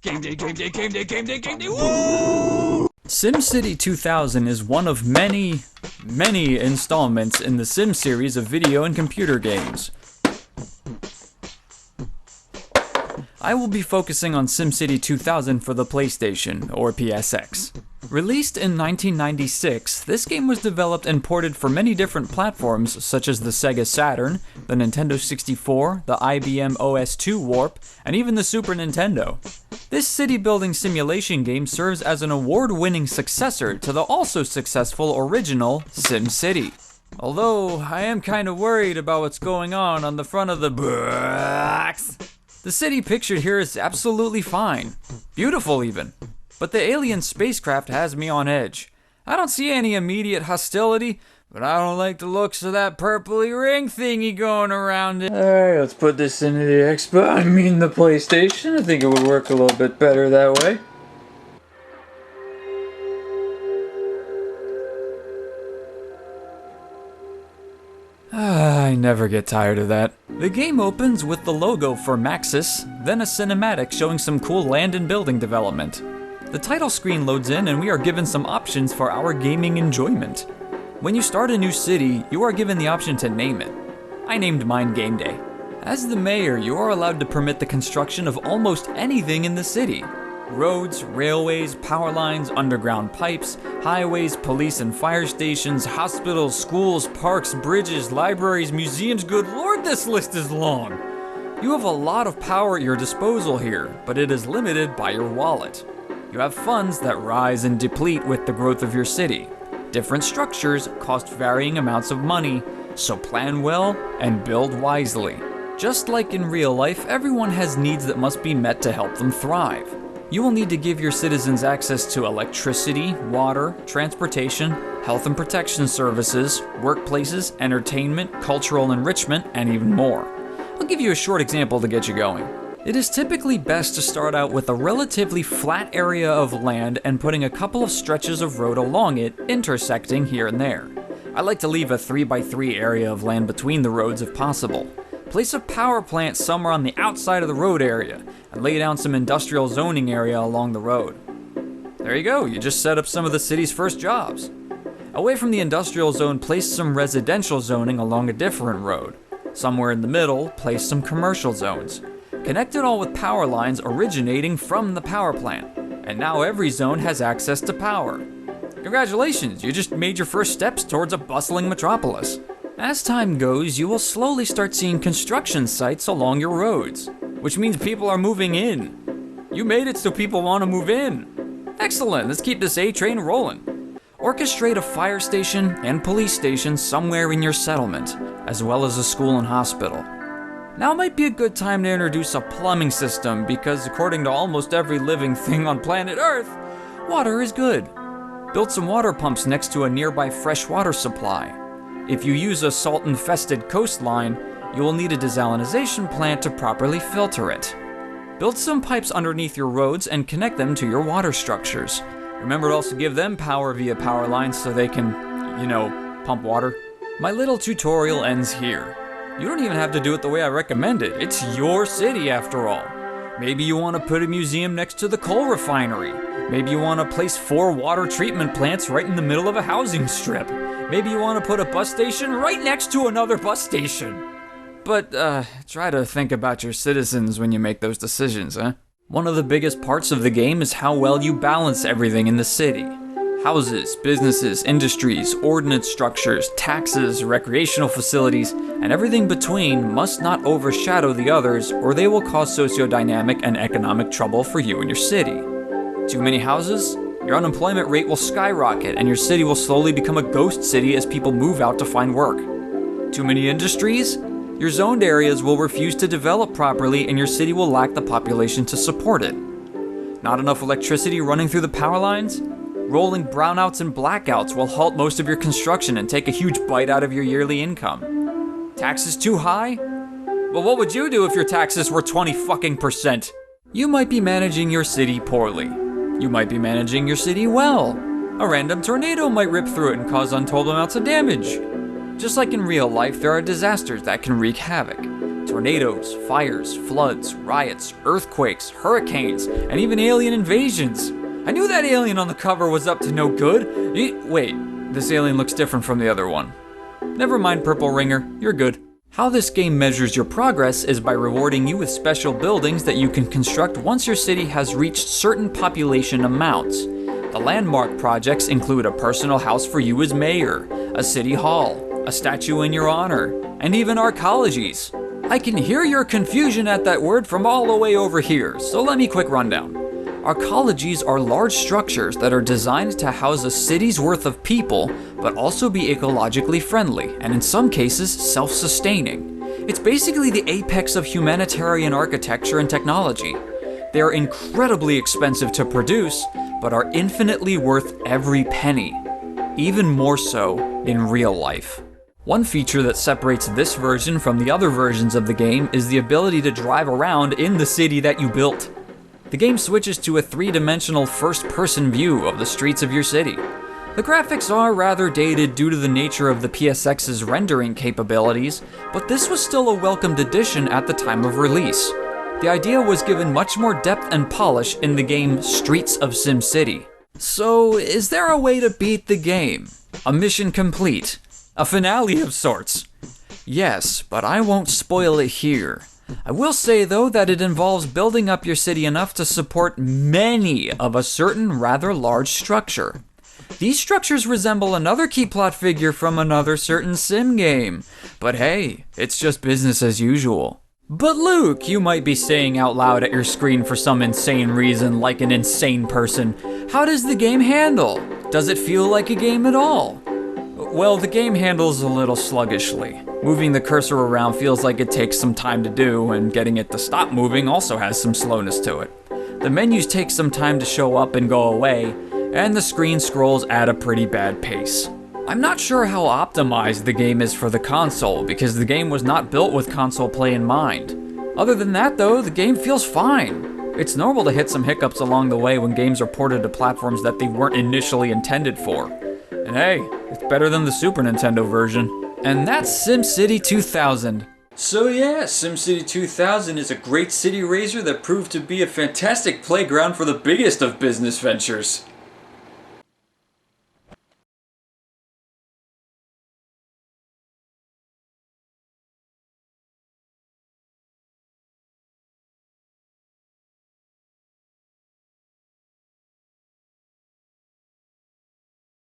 Game day, game day, game day, game day, game day, woo! SimCity 2000 is one of many installments in the Sim series of video and computer games. I will be focusing on SimCity 2000 for the PlayStation, or PSX. Released in 1996, this game was developed and ported for many different platforms such as the Sega Saturn, the Nintendo 64, the IBM OS2 Warp, and even the Super Nintendo. This city-building simulation game serves as an award-winning successor to the also successful original SimCity. Although, I am kinda worried about what's going on the front of the box. The city pictured here is absolutely fine. Beautiful even. But the alien spacecraft has me on edge. I don't see any immediate hostility, but I don't like the looks of that purpley ring thingy going around it. Alright, let's put this into the the PlayStation. I think it would work a little bit better that way. I never get tired of that. The game opens with the logo for Maxis, then a cinematic showing some cool land and building development. The title screen loads in and we are given some options for our gaming enjoyment. When you start a new city, you are given the option to name it. I named mine Game Day. As the mayor, you are allowed to permit the construction of almost anything in the city. Roads, railways, power lines, underground pipes, highways, police and fire stations, hospitals, schools, parks, bridges, libraries, museums. Good lord, this list is long! You have a lot of power at your disposal here, but it is limited by your wallet. You have funds that rise and deplete with the growth of your city. Different structures cost varying amounts of money, so plan well and build wisely. Just like in real life, everyone has needs that must be met to help them thrive. You will need to give your citizens access to electricity, water, transportation, health and protection services, workplaces, entertainment, cultural enrichment, and even more. I'll give you a short example to get you going. It is typically best to start out with a relatively flat area of land and putting a couple of stretches of road along it, intersecting here and there. I like to leave a 3x3 area of land between the roads if possible. Place a power plant somewhere on the outside of the road area, and lay down some industrial zoning area along the road. There you go, you just set up some of the city's first jobs. Away from the industrial zone, place some residential zoning along a different road. Somewhere in the middle, place some commercial zones. Connect it all with power lines originating from the power plant, and now every zone has access to power. Congratulations, you just made your first steps towards a bustling metropolis. As time goes, you will slowly start seeing construction sites along your roads, which means people are moving in. You made it so people want to move in. Excellent, let's keep this A train rolling. Orchestrate a fire station and police station somewhere in your settlement, as well as a school and hospital. Now might be a good time to introduce a plumbing system because according to almost every living thing on planet Earth, water is good. Build some water pumps next to a nearby freshwater supply. If you use a salt-infested coastline, you will need a desalination plant to properly filter it. Build some pipes underneath your roads and connect them to your water structures. Remember to also give them power via power lines so they can, pump water. My little tutorial ends here. You don't even have to do it the way I recommend it. It's your city after all. Maybe you want to put a museum next to the coal refinery. Maybe you want to place 4 water treatment plants right in the middle of a housing strip. Maybe you want to put a bus station right next to another bus station. But, try to think about your citizens when you make those decisions, huh? One of the biggest parts of the game is how well you balance everything in the city. Houses, businesses, industries, ordinance structures, taxes, recreational facilities, and everything between must not overshadow the others or they will cause socio-dynamic and economic trouble for you and your city. Too many houses? Your unemployment rate will skyrocket and your city will slowly become a ghost city as people move out to find work. Too many industries? Your zoned areas will refuse to develop properly and your city will lack the population to support it. Not enough electricity running through the power lines? Rolling brownouts and blackouts will halt most of your construction and take a huge bite out of your yearly income. Taxes too high? Well, what would you do if your taxes were 20%? You might be managing your city poorly. You might be managing your city well. A random tornado might rip through it and cause untold amounts of damage. Just like in real life, there are disasters that can wreak havoc. tornadoes, fires, floods, riots, earthquakes, hurricanes, and even alien invasions. I knew that alien on the cover was up to no good. Wait, this alien looks different from the other one. Never mind, Purple Ringer, you're good. How this game measures your progress is by rewarding you with special buildings that you can construct once your city has reached certain population amounts. The landmark projects include a personal house for you as mayor, a city hall, a statue in your honor, and even arcologies. I can hear your confusion at that word from all the way over here, so let me quick rundown. Arcologies are large structures that are designed to house a city's worth of people, but also be ecologically friendly, and in some cases, self-sustaining. It's basically the apex of humanitarian architecture and technology. They are incredibly expensive to produce, but are infinitely worth every penny. Even more so in real life. One feature that separates this version from the other versions of the game is the ability to drive around in the city that you built. The game switches to a three-dimensional first-person view of the streets of your city. The graphics are rather dated due to the nature of the PSX's rendering capabilities, but this was still a welcomed addition at the time of release. The idea was given much more depth and polish in the game Streets of SimCity. So, is there a way to beat the game? A mission complete? A finale of sorts? Yes, but I won't spoil it here. I will say though that it involves building up your city enough to support many of a certain rather large structure. These structures resemble another key plot figure from another certain sim game, but hey, it's just business as usual. But Luke, you might be saying out loud at your screen for some insane reason, like an insane person, how does the game handle? Does it feel like a game at all? Well, the game handles a little sluggishly. Moving the cursor around feels like it takes some time to do, and getting it to stop moving also has some slowness to it. The menus take some time to show up and go away, and the screen scrolls at a pretty bad pace. I'm not sure how optimized the game is for the console, because the game was not built with console play in mind. Other than that though, the game feels fine. It's normal to hit some hiccups along the way when games are ported to platforms that they weren't initially intended for. And hey, it's better than the Super Nintendo version. And that's SimCity 2000. So yeah, SimCity 2000 is a great city raiser that proved to be a fantastic playground for the biggest of business ventures.